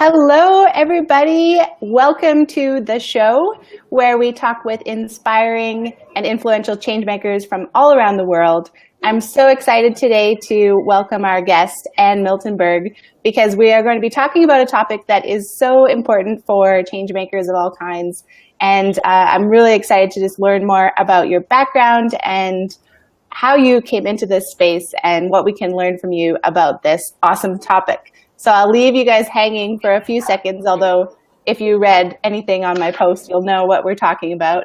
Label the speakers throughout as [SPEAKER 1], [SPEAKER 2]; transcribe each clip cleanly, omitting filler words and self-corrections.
[SPEAKER 1] Hello, everybody. Welcome to the show where we talk with inspiring and influential changemakers from all around the world. I'm so excited today to welcome our guest, Anne Miltenburg, because we are going to be talking about a topic that is so important for changemakers of all kinds. And I'm really excited to just learn more about your background and how you came into this space and what we can learn from you about this awesome topic. So I'll leave you guys hanging for a few seconds, although if you read anything on my post, you'll know what we're talking about.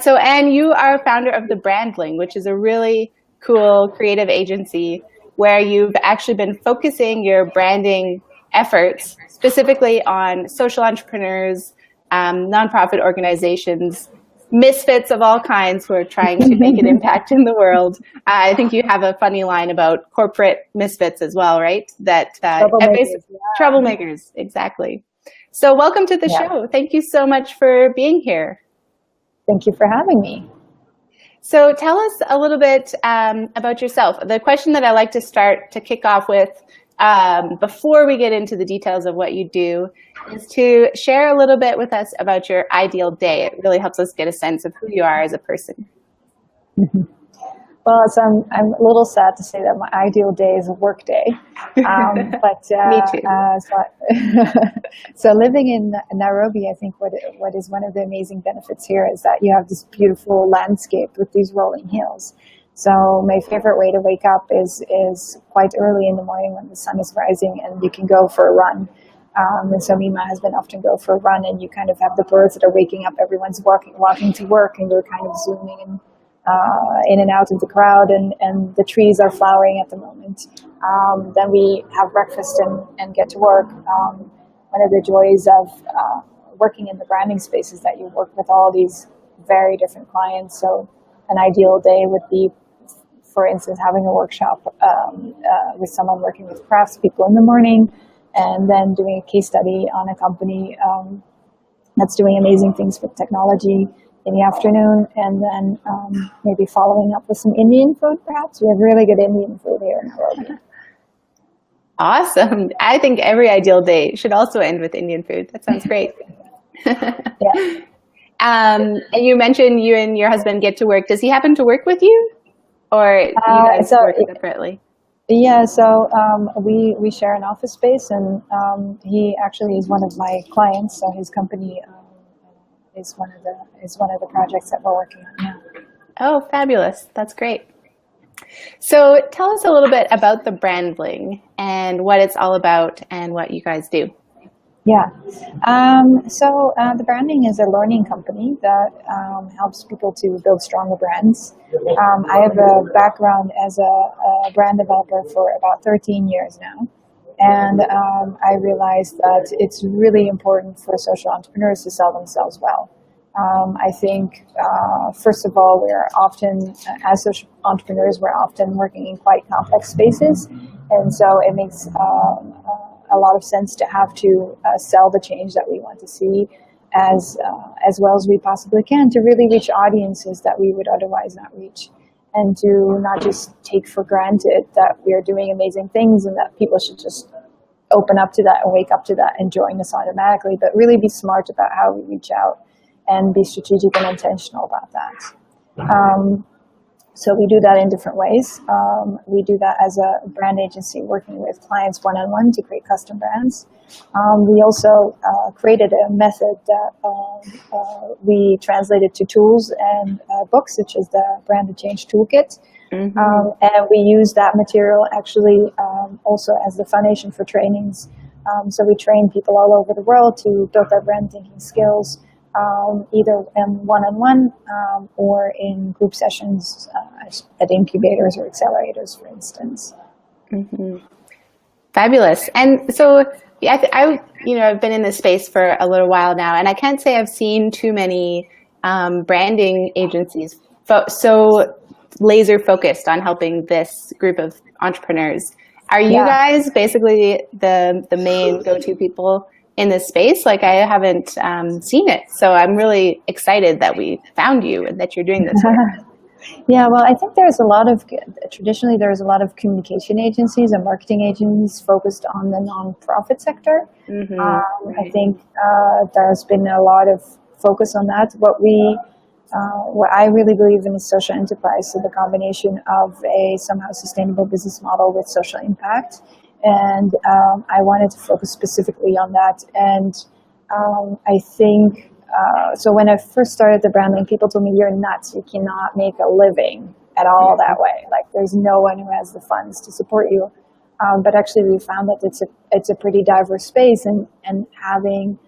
[SPEAKER 1] So Anne, you are founder of The Brandling, which is a really cool creative agency where you've actually been focusing your branding efforts specifically on social entrepreneurs, nonprofit organizations, misfits of all kinds who are trying to make an impact in the world. I think you have a funny line about corporate misfits as well, right? Troublemakers, exactly. So welcome to the show. Thank you so much for being here.
[SPEAKER 2] Thank you for having me.
[SPEAKER 1] So tell us a little bit about yourself. The question that I like to start to kick off with before we get into the details of what you do is to share a little bit with us about your ideal day. It really helps us get a sense of who you are as a person.
[SPEAKER 2] Well, so I'm a little sad to say that my ideal day is a work day. But
[SPEAKER 1] Me too.
[SPEAKER 2] So living in Nairobi, I think what is one of the amazing benefits here is that you have this beautiful landscape with these rolling hills. So my favorite way to wake up is quite early in the morning when the sun is rising and you can go for a run. And so me and my husband often go for a run, and you kind of have the birds that are waking up. Everyone's walking to work, and you're kind of zooming in and out of the crowd, and the trees are flowering at the moment. Then we have breakfast and get to work. One of the joys of working in the branding space is that you work with all these very different clients. So an ideal day would be, for instance, having a workshop with someone working with craftspeople in the morning, and then doing a case study on a company that's doing amazing things with technology in the afternoon, and then maybe following up with some Indian food, perhaps. We have really good Indian food here in Nairobi.
[SPEAKER 1] Awesome. I think every ideal day should also end with Indian food. That sounds great.
[SPEAKER 2] Yeah.
[SPEAKER 1] And you mentioned you and your husband get to work. Does he happen to work with you, or you guys work separately?
[SPEAKER 2] Yeah, so we share an office space, and he actually is one of my clients. So his company is one of the projects that we're working on now.
[SPEAKER 1] Oh, fabulous! That's great. So tell us a little bit about the Brandling and what it's all about and what you guys do.
[SPEAKER 2] Yeah. So the Branding is a learning company that helps people to build stronger brands. I have a background as a brand developer for about 13 years now. And I realized that it's really important for social entrepreneurs to sell themselves well. I think, first of all, as social entrepreneurs, we're often working in quite complex spaces. And so it makes a lot of sense to have to sell the change that we want to see as well as we possibly can, to really reach audiences that we would otherwise not reach, and to not just take for granted that we are doing amazing things and that people should just open up to that and wake up to that and join us automatically, but really be smart about how we reach out and be strategic and intentional about that. So we do that in different ways. We do that as a brand agency working with clients one-on-one to create custom brands. We also created a method that we translated to tools and books, such as the Branded Change Toolkit. Mm-hmm. And we use that material actually also as the foundation for trainings. So we train people all over the world to build their brand thinking skills, either in one-on-one or in group sessions at incubators or accelerators, for instance.
[SPEAKER 1] Mm-hmm. Fabulous. And so I've been in this space for a little while now, and I can't say I've seen too many branding agencies so laser focused on helping this group of entrepreneurs. Are you guys basically the main go-to people in this space? Like, I haven't seen it, so I'm really excited that we found you and that you're doing this work.
[SPEAKER 2] Yeah, well, I think traditionally there's a lot of communication agencies and marketing agencies focused on the nonprofit sector. I
[SPEAKER 1] Right.
[SPEAKER 2] think there's been a lot of focus on that. What I really believe in is social enterprise, so the combination of a somehow sustainable business model with social impact. And I wanted to focus specifically on that. And I think so. When I first started the branding, people told me, "You're nuts. You cannot make a living at all that way. Like, there's no one who has the funds to support you." But actually, we found that it's a pretty diverse space, and having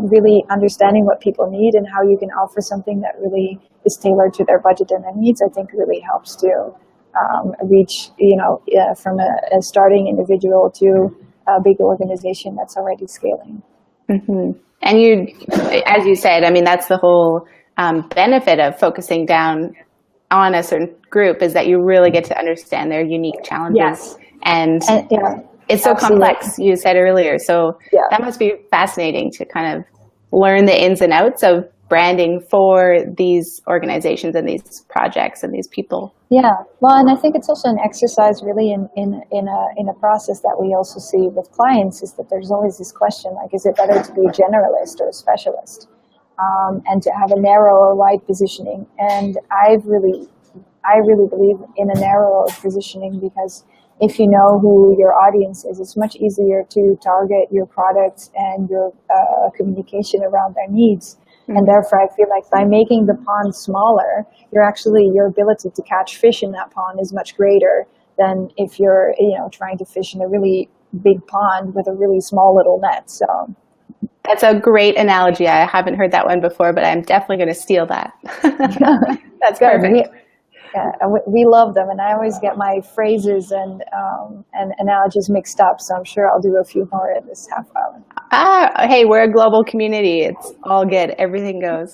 [SPEAKER 2] really understanding what people need and how you can offer something that really is tailored to their budget and their needs, I think really helps to reach, from a starting individual to a big organization that's already scaling.
[SPEAKER 1] And you, as you said, I mean, that's the whole benefit of focusing down on a certain group, is that you really get to understand their unique challenges.
[SPEAKER 2] Yes.
[SPEAKER 1] And
[SPEAKER 2] yeah,
[SPEAKER 1] it's so
[SPEAKER 2] absolutely.
[SPEAKER 1] complex, you said earlier. So
[SPEAKER 2] Yeah.
[SPEAKER 1] that must be fascinating to kind of learn the ins and outs of branding for these organizations and these projects and these people.
[SPEAKER 2] Yeah, well, and I think it's also an exercise really in a process that we also see with clients, is that there's always this question, like, is it better to be a generalist or a specialist, and to have a narrow or wide positioning? And I really believe in a narrow positioning, because if you know who your audience is, it's much easier to target your products and your communication around their needs. And therefore, I feel like by making the pond smaller, your ability to catch fish in that pond is much greater than if you're, trying to fish in a really big pond with a really small little net. So
[SPEAKER 1] that's a great analogy. I haven't heard that one before, but I'm definitely going to steal that. That's perfect.
[SPEAKER 2] We love them, and I always get my phrases and analogies mixed up. So I'm sure I'll do a few more in this half hour.
[SPEAKER 1] Hey, we're a global community. It's all good. Everything goes.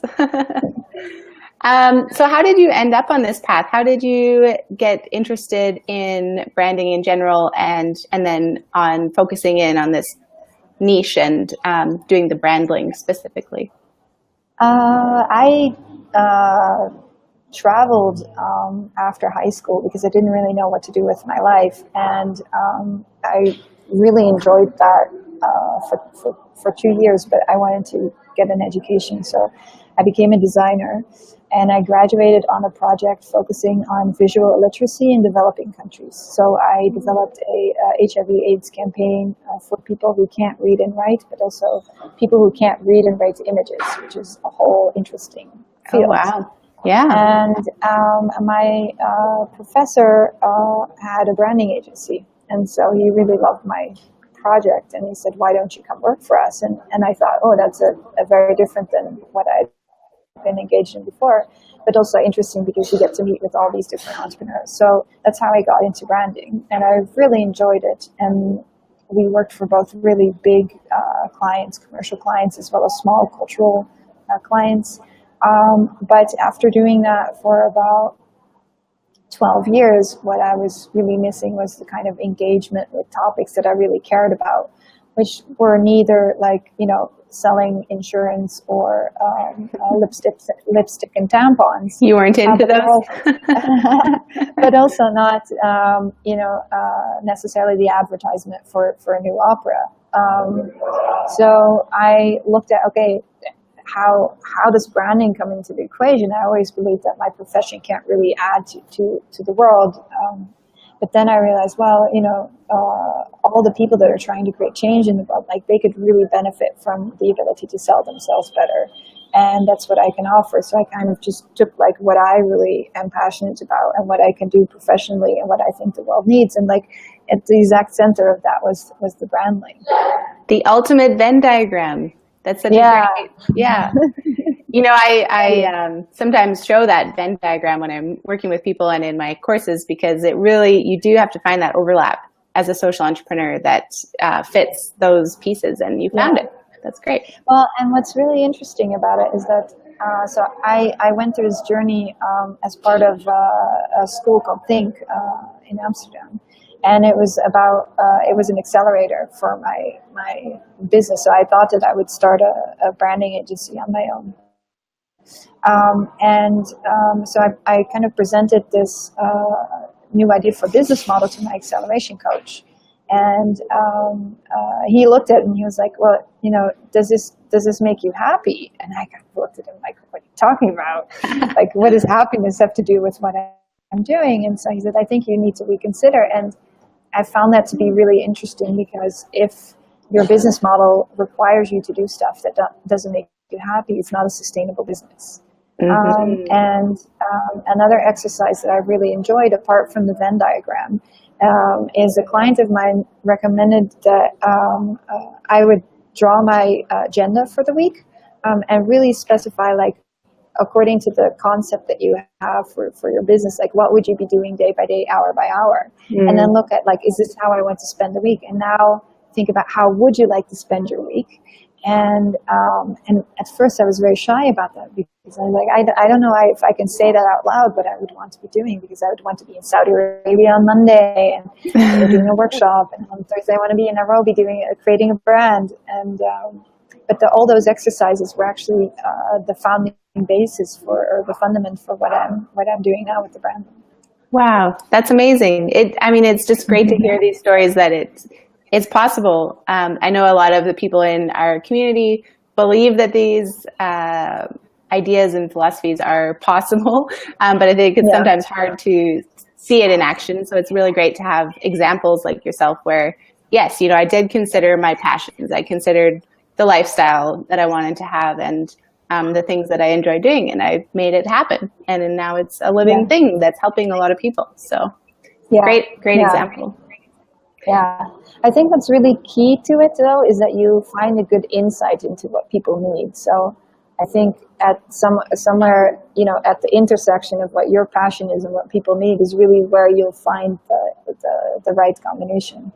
[SPEAKER 1] So how did you end up on this path? How did you get interested in branding in general, and then on focusing in on this niche and doing the branding specifically?
[SPEAKER 2] I traveled after high school because I didn't really know what to do with my life, and I really enjoyed that for 2 years, but I wanted to get an education, so I became a designer, and I graduated on a project focusing on visual illiteracy in developing countries. So I developed a HIV/AIDS campaign for people who can't read and write, but also people who can't read and write images, which is a whole interesting field.
[SPEAKER 1] Oh, wow. Yeah.
[SPEAKER 2] And my professor had a branding agency, and so he really loved my project, and he said, "Why don't you come work for us?" And I thought, oh, that's a very different than what I'd been engaged in before, but also interesting because you get to meet with all these different entrepreneurs. So that's how I got into branding, and I've really enjoyed it. And we worked for both really big clients, commercial clients, as well as small cultural clients. But after doing that for about 12 years, what I was really missing was the kind of engagement with topics that I really cared about, which were neither selling insurance or lipstick and tampons.
[SPEAKER 1] You weren't into those?
[SPEAKER 2] But also not, necessarily the advertisement for a new opera. So I looked at, okay, how does branding come into the equation? I always believed that my profession can't really add to the world. But then I realized, well, all the people that are trying to create change in the world, like, they could really benefit from the ability to sell themselves better. And that's what I can offer. So I kind of just took like what I really am passionate about and what I can do professionally and what I think the world needs. And like at the exact center of that was the branding.
[SPEAKER 1] The ultimate Venn diagram. That's such a great, yeah. I sometimes show that Venn diagram when I'm working with people and in my courses, because it really, you do have to find that overlap as a social entrepreneur that fits those pieces, and you found it. That's great.
[SPEAKER 2] Well, and what's really interesting about it is that, so I went through this journey as part of a school called Think in Amsterdam. And it was it was an accelerator for my business. So I thought that I would start a branding agency on my own. So I kind of presented this new idea for business model to my acceleration coach. And he looked at it and he was like, well, does this make you happy? And I kind of looked at him like, what are you talking about? Like, what does happiness have to do with what I'm doing? And so he said, I think you need to reconsider. And I found that to be really interesting, because if your business model requires you to do stuff that doesn't make you happy, it's not a sustainable business. Another exercise that I really enjoyed, apart from the Venn diagram, is a client of mine recommended that I would draw my agenda for the week and really specify, like, according to the concept that you have for your business, like, what would you be doing day by day, hour by hour? And then look at, like, is this how I want to spend the week? And now think about, how would you like to spend your week? And at first I was very shy about that, because I was like, I don't know if I can say that out loud, but I would want to be doing, because I would want to be in Saudi Arabia on Monday and doing a workshop, and on Thursday I want to be in Nairobi creating a brand. And but all those exercises were actually the founding basis or the fundament for what I'm doing now with the brand.
[SPEAKER 1] Wow, that's amazing. It's just great to hear these stories that it's possible. I know a lot of the people in our community believe that these ideas and philosophies are possible, but I think it's sometimes hard to see it in action. So it's really great to have examples like yourself where, yes, I did consider my passions. I considered the lifestyle that I wanted to have and the things that I enjoy doing, and I made it happen. And then now it's a living thing that's helping a lot of people. So great example.
[SPEAKER 2] Yeah, I think what's really key to it, though, is that you find a good insight into what people need. So I think at somewhere, at the intersection of what your passion is and what people need is really where you'll find the right combination.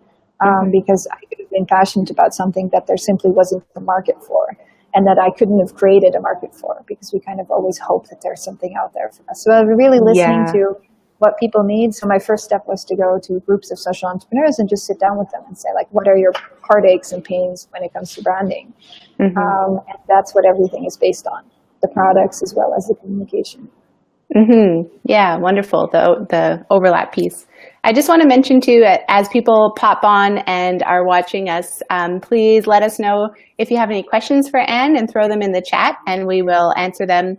[SPEAKER 2] Because I could have been passionate about something that there simply wasn't a market for, and that I couldn't have created a market for, because we kind of always hope that there's something out there for us. So I'm really listening to what people need. So my first step was to go to groups of social entrepreneurs and just sit down with them and say, like, what are your heartaches and pains when it comes to branding? And that's what everything is based on, the products as well as the communication.
[SPEAKER 1] Yeah, wonderful. The overlap piece. I just want to mention too, as people pop on and are watching us, please let us know if you have any questions for Anne and throw them in the chat and we will answer them.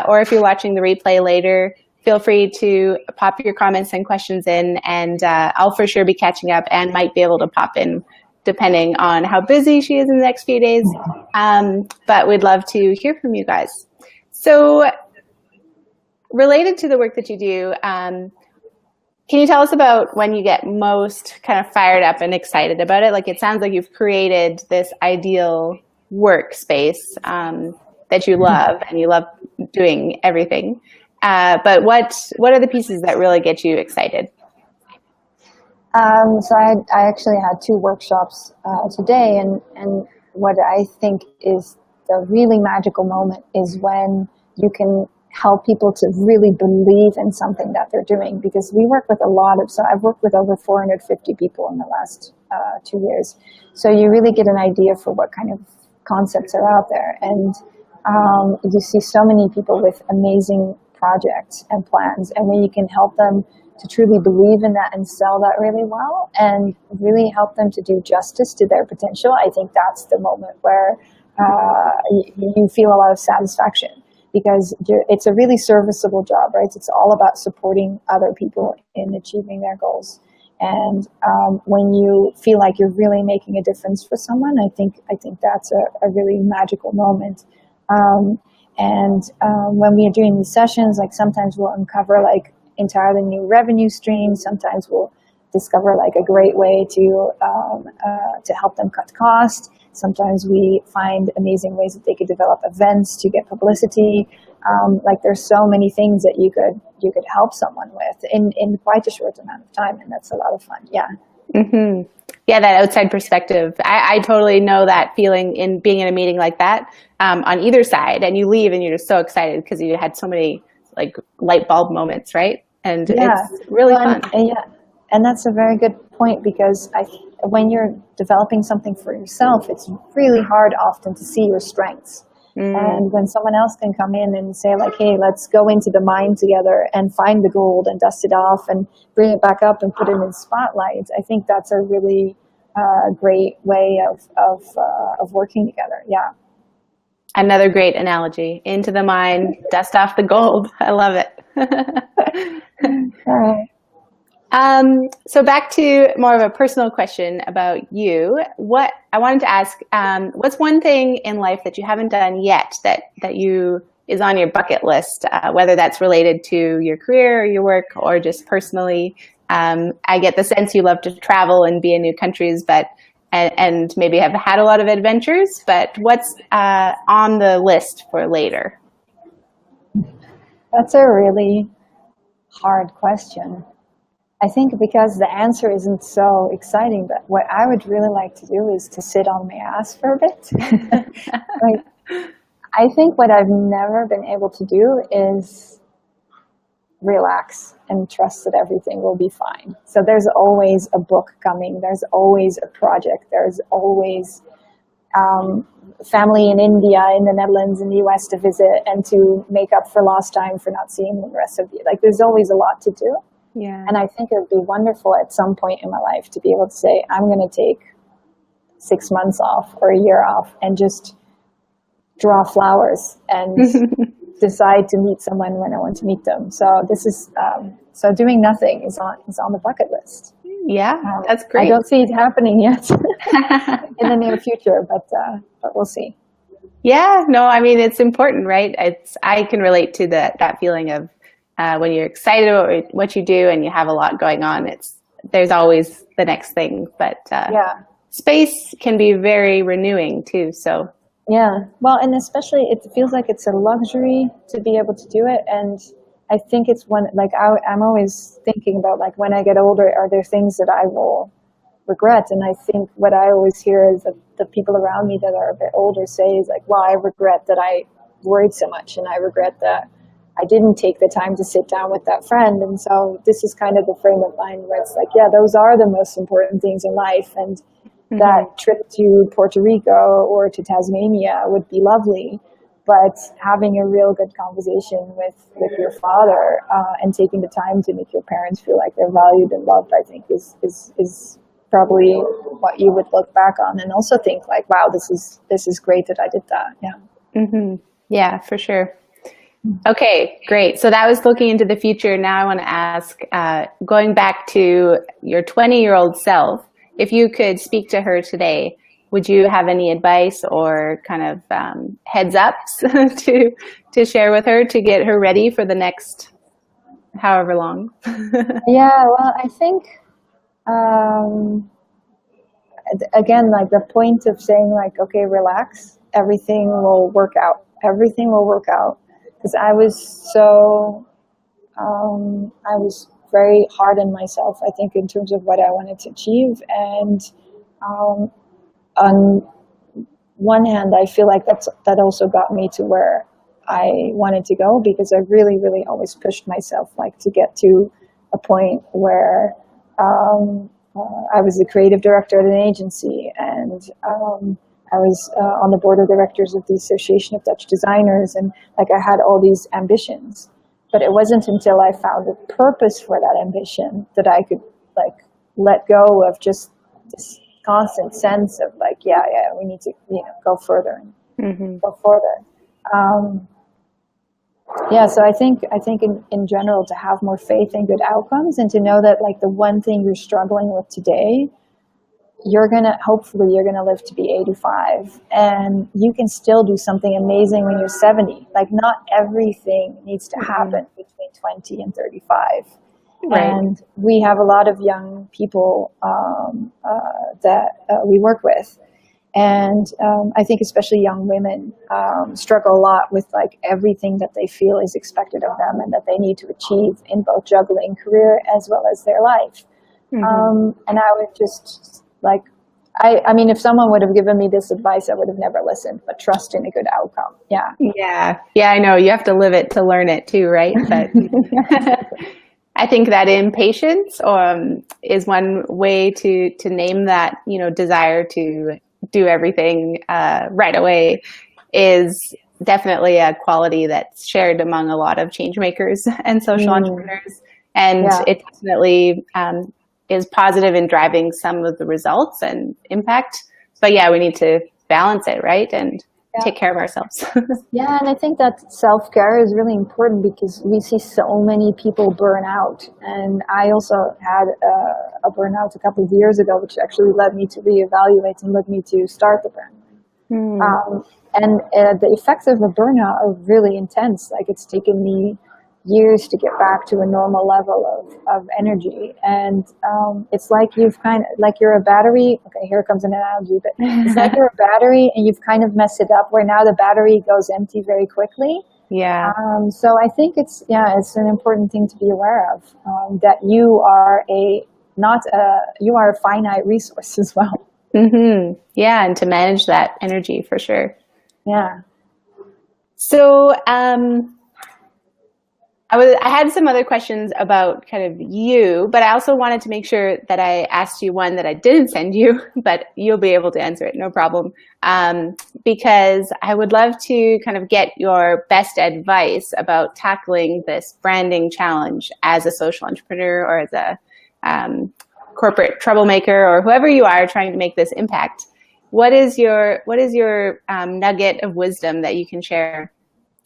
[SPEAKER 1] Or if you're watching the replay later, feel free to pop your comments and questions in, and I'll for sure be catching up and might be able to pop in depending on how busy she is in the next few days. But we'd love to hear from you guys. So related to the work that you do, can you tell us about when you get most kind of fired up and excited about it? Like, it sounds like you've created this ideal workspace that you love, and you love doing everything. But what are the pieces that really get you excited?
[SPEAKER 2] So I actually had 2 workshops today, and what I think is the really magical moment is when you can help people to really believe in something that they're doing, because we work with I've worked with over 450 people in the last 2 years. So you really get an idea for what kind of concepts are out there. And you see so many people with amazing projects and plans, and when you can help them to truly believe in that and sell that really well and really help them to do justice to their potential, I think that's the moment where you feel a lot of satisfaction, because it's a really serviceable job, right? It's all about supporting other people in achieving their goals. And when you feel like you're really making a difference for someone, I think that's a really magical moment. When we are doing these sessions, like, sometimes we'll uncover like entirely new revenue streams. Sometimes we'll discover like a great way to help them cut costs. Sometimes we find amazing ways that they could develop events to get publicity. Like, there's so many things that you could help someone with in quite a short amount of time, and that's a lot of fun. Yeah.
[SPEAKER 1] Yeah, that outside perspective. I totally know that feeling in being in a meeting like that on either side, and you leave and you're just so excited because you had so many like light bulb moments, right? And it's really fun.
[SPEAKER 2] And that's a very good point, because when you're developing something for yourself, it's really hard often to see your strengths. And when someone else can come in and say like, hey, let's go into the mine together and find the gold and dust it off and bring it back up and put it in the spotlight, I think that's a really great way of working together. Yeah.
[SPEAKER 1] Another great analogy. Into the mine, dust off the gold. I love it.
[SPEAKER 2] All right.
[SPEAKER 1] So back to more of a personal question about you. What I wanted to ask, what's one thing in life that you haven't done yet that you is on your bucket list, whether that's related to your career or your work or just personally? I get the sense you love to travel and be in new countries, and maybe have had a lot of adventures, but what's on the list for later?
[SPEAKER 2] That's a really hard question. I think because the answer isn't so exciting, but what I would really like to do is to sit on my ass for a bit. Like, I think what I've never been able to do is relax and trust that everything will be fine. So there's always a book coming. There's always a project. There's always family in India, in the Netherlands, in the US to visit and to make up for lost time for not seeing them the rest of the year. Like, there's always a lot to do.
[SPEAKER 1] Yeah.
[SPEAKER 2] And I think it would be wonderful at some point in my life to be able to say, I'm going to take 6 months off or a year off and just draw flowers and decide to meet someone when I want to meet them. So this is, so doing nothing is on the bucket list.
[SPEAKER 1] Yeah, that's great.
[SPEAKER 2] I don't see it happening yet in the near future, but we'll see.
[SPEAKER 1] Yeah, no, I mean, it's important, right? I can relate to that feeling of, when you're excited about what you do and you have a lot going on, there's always the next thing. But space can be very renewing too. So
[SPEAKER 2] yeah, well, and especially it feels like it's a luxury to be able to do it. And I think it's I'm always thinking about, like, when I get older, are there things that I will regret? And I think what I always hear is that the people around me that are a bit older say is like, well, I regret that I worried so much, and I regret that I didn't take the time to sit down with that friend. And so this is kind of the frame of mind where it's like, yeah, those are the most important things in life. And that trip to Puerto Rico or to Tasmania would be lovely. But having a real good conversation with your father and taking the time to make your parents feel like they're valued and loved, I think is probably what you would look back on and also think like, wow, this is great that I did that. Yeah.
[SPEAKER 1] Mm-hmm. Yeah, for sure. Okay, great. So that was looking into the future. Now I want to ask, going back to your 20-year-old self, if you could speak to her today, would you have any advice or kind of heads ups to share with her to get her ready for the next however long?
[SPEAKER 2] Yeah, well, I think, again, like the point of saying like, okay, relax, everything will work out. Everything will work out. Because I was very hard on myself, I think, in terms of what I wanted to achieve. And on one hand, I feel like that also got me to where I wanted to go, because I really, really always pushed myself like to get to a point where I was the creative director at an agency, and I was on the board of directors of the Association of Dutch Designers, and like I had all these ambitions. But it wasn't until I found a purpose for that ambition that I could like let go of just this constant sense of like, yeah, we need to go further and go further. Yeah, so I think in general to have more faith in good outcomes and to know that like the one thing you're struggling with today, hopefully you're gonna live to be 85, and you can still do something amazing when you're 70. Like not everything needs to happen between 20 and 35. Right. And we have a lot of young people that we work with, and I think especially young women struggle a lot with like everything that they feel is expected of them and that they need to achieve in both juggling career as well as their life. And I would just like, I mean, if someone would have given me this advice, I would have never listened, but trust in a good outcome. Yeah.
[SPEAKER 1] Yeah, I know. You have to live it to learn it too, right? But I think that impatience is one way to name that, desire to do everything right away is definitely a quality that's shared among a lot of change makers and social entrepreneurs. And it definitely is positive in driving some of the results and impact. But yeah, we need to balance it, right? And take care of ourselves.
[SPEAKER 2] Yeah, and I think that self-care is really important because we see so many people burn out. And I also had a burnout a couple of years ago, which actually led me to reevaluate and led me to start the brand. And the effects of a burnout are really intense. Like, it's taken me years to get back to a normal level of energy. And it's like you've kind of, like you're a battery. Okay, here comes an analogy, but it's like you're a battery and you've kind of messed it up where now the battery goes empty very quickly.
[SPEAKER 1] Yeah.
[SPEAKER 2] So I think it's an important thing to be aware of, that you are you are a finite resource as well.
[SPEAKER 1] Yeah, and to manage that energy for sure.
[SPEAKER 2] Yeah.
[SPEAKER 1] So I had some other questions about kind of you, but I also wanted to make sure that I asked you one that I didn't send you, but you'll be able to answer it, no problem. Because I would love to kind of get your best advice about tackling this branding challenge as a social entrepreneur or as a corporate troublemaker or whoever you are trying to make this impact. What is your nugget of wisdom that you can share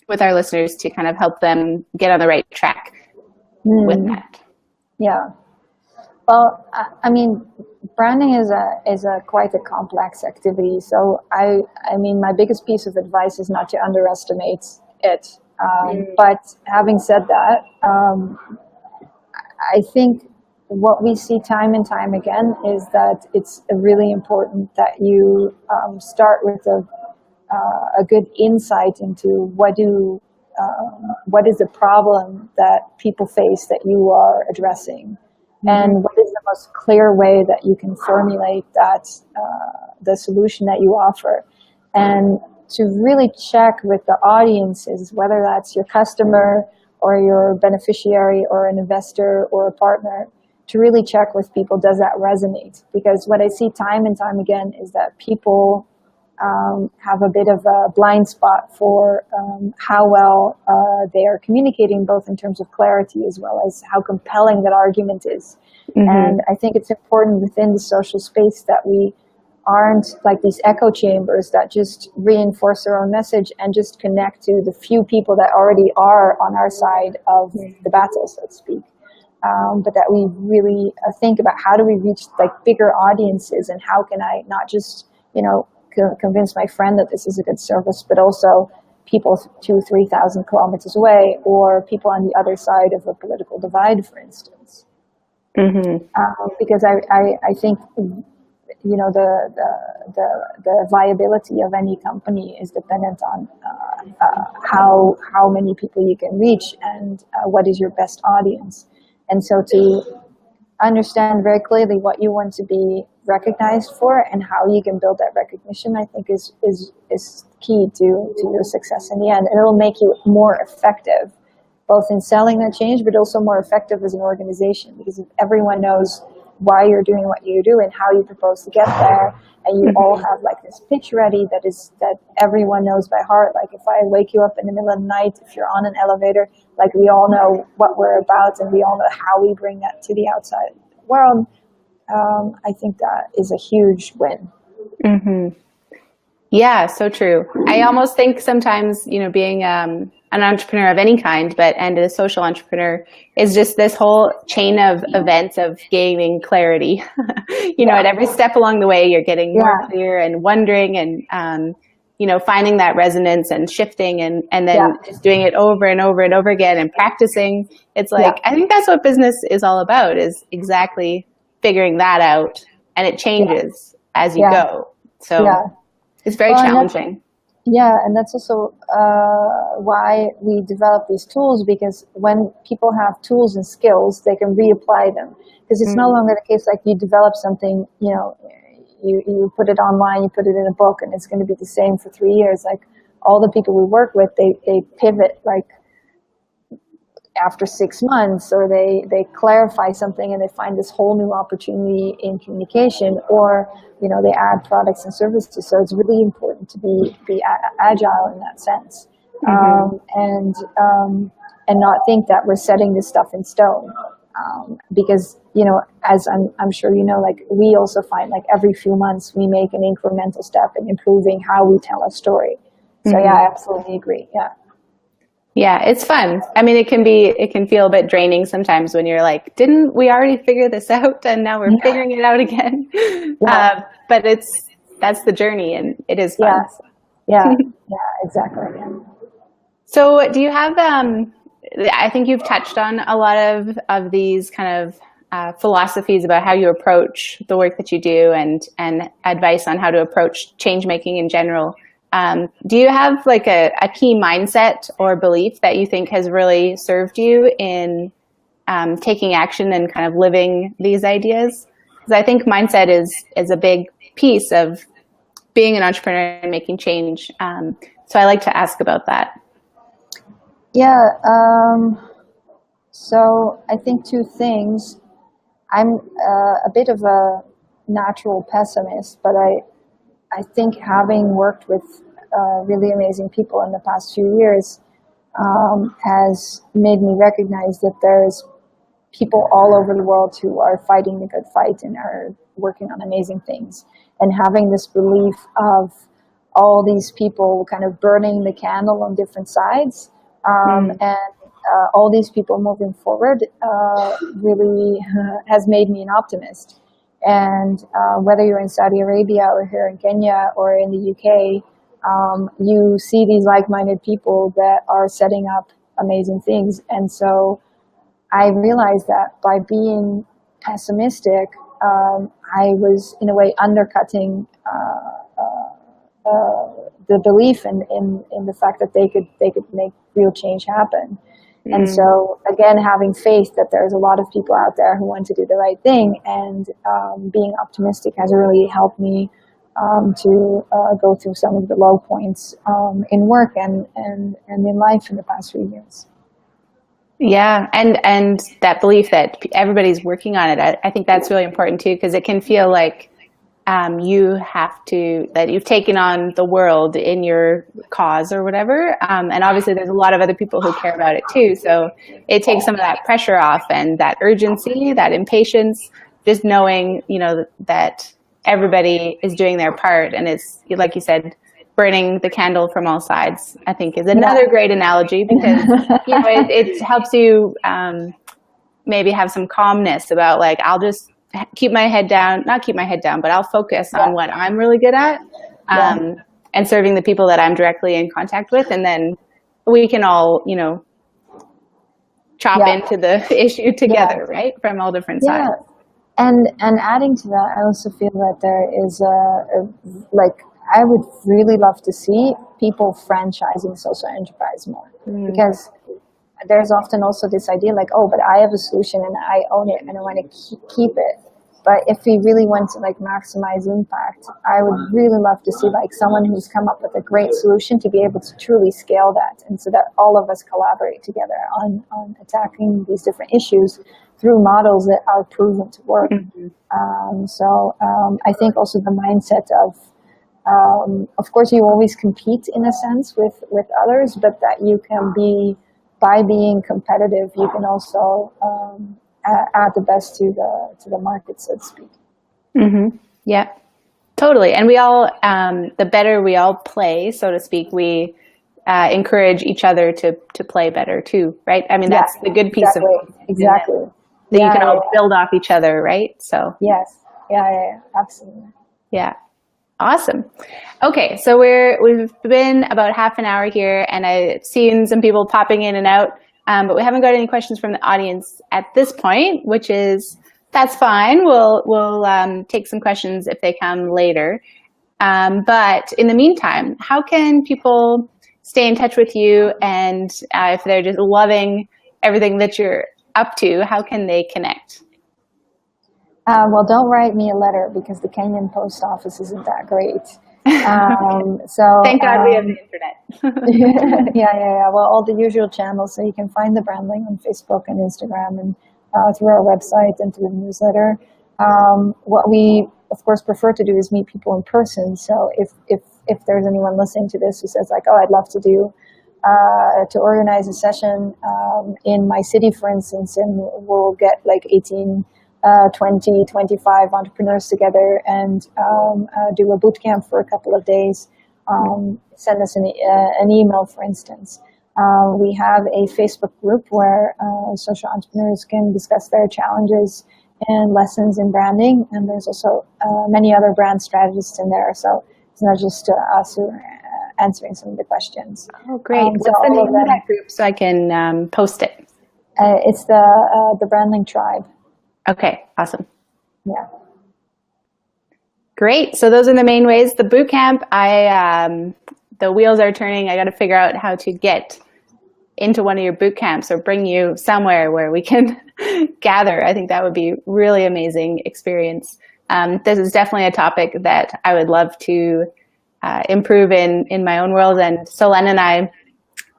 [SPEAKER 1] with our listeners to kind of help them get on the right track with that?
[SPEAKER 2] Yeah. Well, I mean, branding is a quite a complex activity. So I mean, my biggest piece of advice is not to underestimate it. But having said that, I think what we see time and time again is that it's really important that you start with a good insight into what is the problem that people face that you are addressing, and what is the most clear way that you can formulate that the solution that you offer, and to really check with the audiences, whether that's your customer or your beneficiary or an investor or a partner, to really check with people, does that resonate? Because what I see time and time again is that people have a bit of a blind spot for how well they are communicating, both in terms of clarity as well as how compelling that argument is. And I think it's important within the social space that we aren't like these echo chambers that just reinforce their own message and just connect to the few people that already are on our side of the battle, so to speak. But that we really think about how do we reach like bigger audiences, and how can I not just, convince my friend that this is a good service, but also people 2,000-3,000 kilometers away, or people on the other side of a political divide, for instance. Because I think, the viability of any company is dependent on how many people you can reach and what is your best audience. And so to understand very clearly what you want to be recognized for and how you can build that recognition, I think is key to your success in the end. And it'll make you more effective, both in selling that change, but also more effective as an organization, because if everyone knows why you're doing what you do and how you propose to get there, and you all have like this pitch ready that everyone knows by heart. Like if I wake you up in the middle of the night, if you're on an elevator, like we all know what we're about and we all know how we bring that to the outside world. I think that is a huge win.
[SPEAKER 1] Yeah, so true. I almost think sometimes, being an entrepreneur of any kind, and a social entrepreneur is just this whole chain of events of gaining clarity. At every step along the way, you're getting more clear and wondering and, finding that resonance and shifting and then just doing it over and over and over again and practicing. It's like, I think that's what business is all about, is exactly figuring that out, and it changes as you go. So it's very challenging.
[SPEAKER 2] And that's also why we develop these tools, because when people have tools and skills, they can reapply them. Because it's no longer the case like you develop something, you put it online, you put it in a book, and it's going to be the same for 3 years. Like all the people we work with, they pivot like after 6 months, or they clarify something and they find this whole new opportunity in communication, or they add products and services. So it's really important to be agile in that sense, and not think that we're setting this stuff in stone, because as I'm sure like we also find like every few months we make an incremental step in improving how we tell a story. So yeah, I absolutely agree.
[SPEAKER 1] Yeah, it's fun. I mean, it can feel a bit draining sometimes when you're like, didn't we already figure this out and now we're figuring it out again? But that's the journey, and it is fun.
[SPEAKER 2] Yeah, exactly. Yeah.
[SPEAKER 1] So do you have, I think you've touched on a lot of these kind of philosophies about how you approach the work that you do, and advice on how to approach change making in general. Do you have like a key mindset or belief that you think has really served you in taking action and kind of living these ideas? Because I think mindset is a big piece of being an entrepreneur and making change. So I like to ask about that.
[SPEAKER 2] Yeah. So I think two things. I'm a bit of a natural pessimist, but I think having worked with really amazing people in the past few years has made me recognize that there's people all over the world who are fighting the good fight and are working on amazing things. And having this belief of all these people kind of burning the candle on different sides, and all these people moving forward really has made me an optimist. And whether you're in Saudi Arabia or here in Kenya or in the UK, you see these like-minded people that are setting up amazing things. And so I realized that by being pessimistic, I was in a way undercutting the belief in the fact that they could make real change happen. And so, again, having faith that there's a lot of people out there who want to do the right thing, and being optimistic has really helped me to go through some of the low points in work and in life in the past few years.
[SPEAKER 1] Yeah, and that belief that everybody's working on it, I think that's really important too, because it can feel like that you've taken on the world in your cause or whatever. And obviously there's a lot of other people who care about it too. So it takes some of that pressure off, and that urgency, that impatience, just knowing, that everybody is doing their part. And it's, like you said, burning the candle from all sides, I think is another great analogy, because, it helps you maybe have some calmness about like, I'll just not keep my head down, but I'll focus on what I'm really good at, and serving the people that I'm directly in contact with. And then we can all, chop into the issue together, right? From all different sides.
[SPEAKER 2] And adding to that, I also feel that there is I would really love to see people franchising social enterprise more, because there's often also this idea like, oh, but I have a solution and I own it and I want to keep it. But if we really want to maximize impact, I would really love to see someone who's come up with a great solution to be able to truly scale that, and so that all of us collaborate together on attacking these different issues through models that are proven to work. I think also the mindset of course you always compete in a sense with others, but that you can by being competitive, you can also add the best to the market, so to speak.
[SPEAKER 1] Yeah, totally. And we all, the better we all play, so to speak, we encourage each other to play better too, right? I mean, that's the good piece
[SPEAKER 2] exactly.
[SPEAKER 1] That you can all build off each other, right? So
[SPEAKER 2] yes, absolutely.
[SPEAKER 1] Yeah. Awesome. Okay, so we've been about half an hour here, and I've seen some people popping in and out, but we haven't got any questions from the audience at this point, that's fine. We'll take some questions if they come later. But in the meantime, how can people stay in touch with you, and if they're just loving everything that you're up to, how can they connect?
[SPEAKER 2] Well, don't write me a letter, because the Kenyan post office isn't that great. So
[SPEAKER 1] Thank God we have the internet.
[SPEAKER 2] yeah. Well, all the usual channels. So you can find the branding on Facebook and Instagram, and through our website and through the newsletter. What we, of course, prefer to do is meet people in person. So if there's anyone listening to this who says like, oh, I'd love to organize a session in my city, for instance, and we'll get like 18, 20, 25 entrepreneurs together and do a boot camp for a couple of days. Send us an email, for instance. We have a Facebook group where social entrepreneurs can discuss their challenges and lessons in branding. And there's also many other brand strategists in there. So it's not just us who are answering some of the questions.
[SPEAKER 1] Oh, great. What's the name of that group so I can post it?
[SPEAKER 2] It's the Branding Tribe.
[SPEAKER 1] Okay, awesome.
[SPEAKER 2] Yeah.
[SPEAKER 1] Great. So those are the main ways. The boot camp, the wheels are turning. I got to figure out how to get into one of your boot camps or bring you somewhere where we can gather. I think that would be really amazing experience. This is definitely a topic that I would love to improve in my own world. And Solène and I,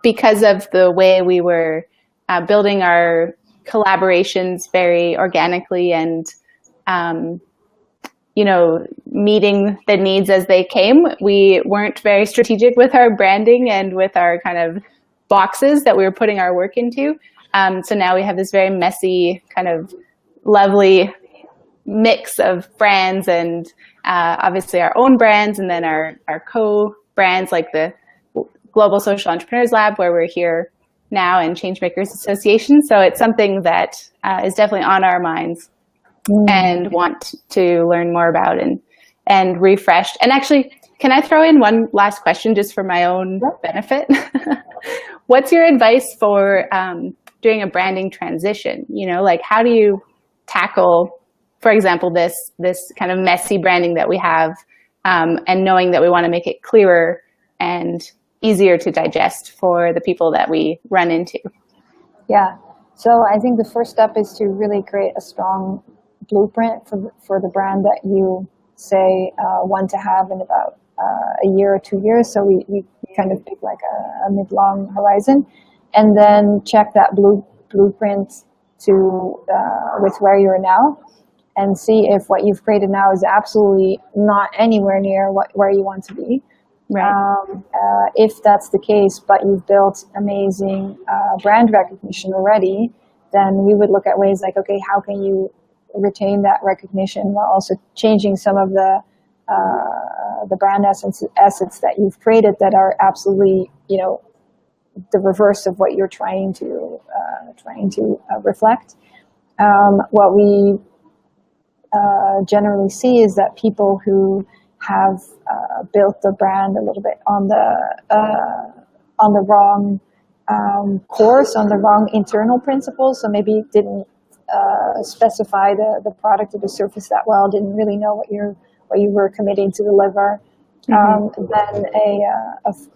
[SPEAKER 1] because of the way we were building our collaborations very organically and, meeting the needs as they came, we weren't very strategic with our branding and with our kind of boxes that we were putting our work into. So now we have this very messy, kind of lovely mix of brands and obviously our own brands and then our co-brands like the Global Social Entrepreneurs Lab, where we're here now, and Changemakers Association. So it's something that is definitely on our minds and want to learn more about and refreshed. And actually, can I throw in one last question just for my own benefit? What's your advice for doing a branding transition? Like how do you tackle, for example, this kind of messy branding that we have and knowing that we want to make it clearer and easier to digest for the people that we run into? Yeah.
[SPEAKER 2] So I think the first step is to really create a strong blueprint for the brand that you say want to have in about a year or 2 years. So we kind of pick like a mid-long horizon, and then check that blueprint with where you're now, and see if what you've created now is absolutely not anywhere near where you want to be.
[SPEAKER 1] Right.
[SPEAKER 2] If that's the case, but you've built amazing brand recognition already, then we would look at ways like, okay, how can you retain that recognition while also changing some of the brand assets that you've created that are absolutely, the reverse of what you're trying to reflect. What we generally see is that people who have built the brand a little bit on the wrong course, on the wrong internal principles, so maybe didn't specify the product or the service that well, didn't really know what you were committing to deliver. Then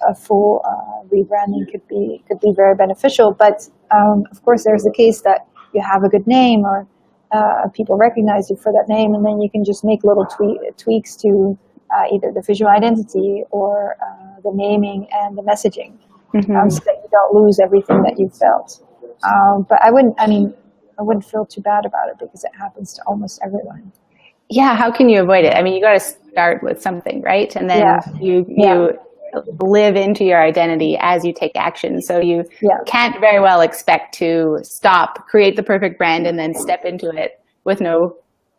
[SPEAKER 2] a full rebranding could be very beneficial. But of course, there's the case that you have a good name or people recognize you for that name, and then you can just make little tweaks to either the visual identity or the naming and the messaging, so that you don't lose everything that you felt. But I wouldn't feel too bad about it because it happens to almost everyone.
[SPEAKER 1] Yeah, how can you avoid it? I mean, you got to start with something, right? And then you live into your identity as you take action. So you can't very well expect to create the perfect brand, and then step into it with no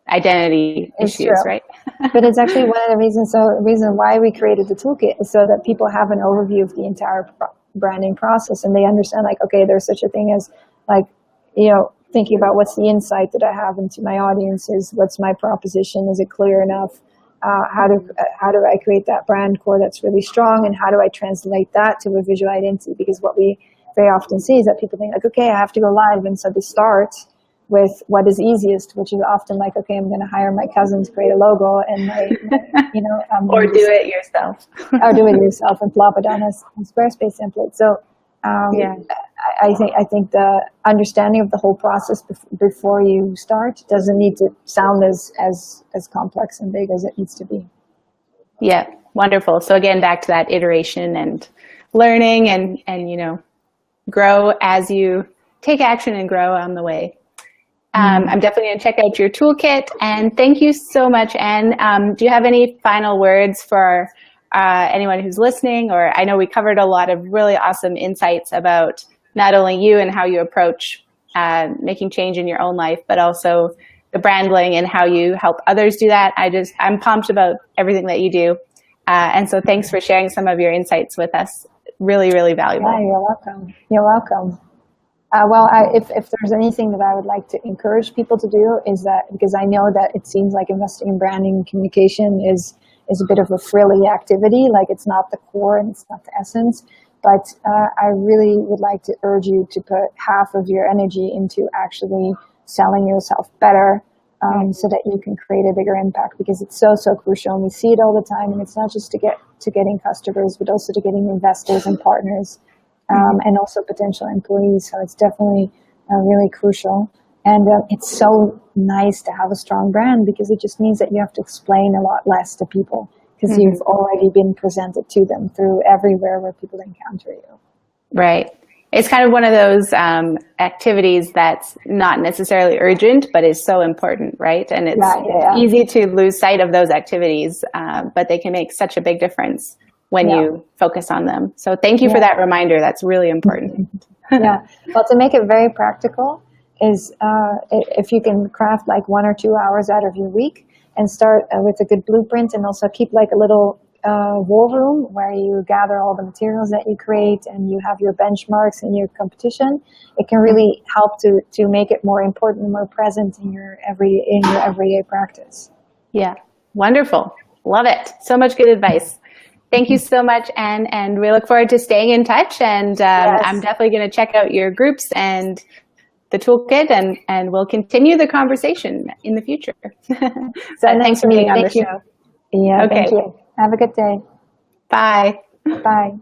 [SPEAKER 1] identity issues, right?
[SPEAKER 2] But it's actually one of the reasons. So the reason why we created the toolkit is so that people have an overview of the entire branding process, and they understand, like, okay, there's such a thing as, like, thinking about what's the insight that I have into my audiences, what's my proposition, is it clear enough? How do I create that brand core that's really strong, and how do I translate that to a visual identity? Because what we very often see is that people think, like, okay, I have to go live, and so they start with what is easiest, which is often like, okay, I'm going to hire my cousin to create a logo, and
[SPEAKER 1] or do it yourself,
[SPEAKER 2] or do it yourself and plop it on a Squarespace template. So I think the understanding of the whole process before you start doesn't need to sound as complex and big as it needs to be.
[SPEAKER 1] Yeah, Wonderful. So again, back to that iteration and learning and you know, grow as you take action and grow on the way. I'm definitely going to check out your toolkit. And thank you so much, Anne. Do you have any final words for anyone who's listening? Or I know we covered a lot of really awesome insights about not only you and how you approach making change in your own life, but also the branding and how you help others do that. I'm pumped about everything that you do. And so thanks for sharing some of your insights with us. Really, really valuable.
[SPEAKER 2] Yeah, you're welcome. You're welcome. If there's anything that I would like to encourage people to do is that, because I know that it seems like investing in branding and communication is a bit of a frilly activity, like it's not the core and it's not the essence, but I really would like to urge you to put half of your energy into actually selling yourself better, so that you can create a bigger impact, because it's so crucial, and we see it all the time, and it's not just to getting customers, but also to getting investors and partners, and also potential employees. So it's definitely really crucial, and it's so nice to have a strong brand, because it just means that you have to explain a lot less to people, because you've already been presented to them through everywhere where people encounter you.
[SPEAKER 1] Right. It's kind of one of those activities that's not necessarily urgent, but is so important, right? And it's easy to lose sight of those activities, but they can make such a big difference when you focus on them. So thank you for that reminder. That's really important.
[SPEAKER 2] Well, to make it very practical is if you can craft like 1 or 2 hours out of your week and start with a good blueprint, and also keep like a little war room where you gather all the materials that you create and you have your benchmarks and your competition. It can really help to make it more important and more present in your everyday practice. Yeah.
[SPEAKER 1] Wonderful. Love it. So much good advice. Thank you so much, Anne, and we look forward to staying in touch. And I'm definitely going to check out your groups and the toolkit, and we'll continue the conversation in the future. So thanks for being on the show.
[SPEAKER 2] Yeah, okay. Thank you. Have a good day.
[SPEAKER 1] Bye.
[SPEAKER 2] Bye.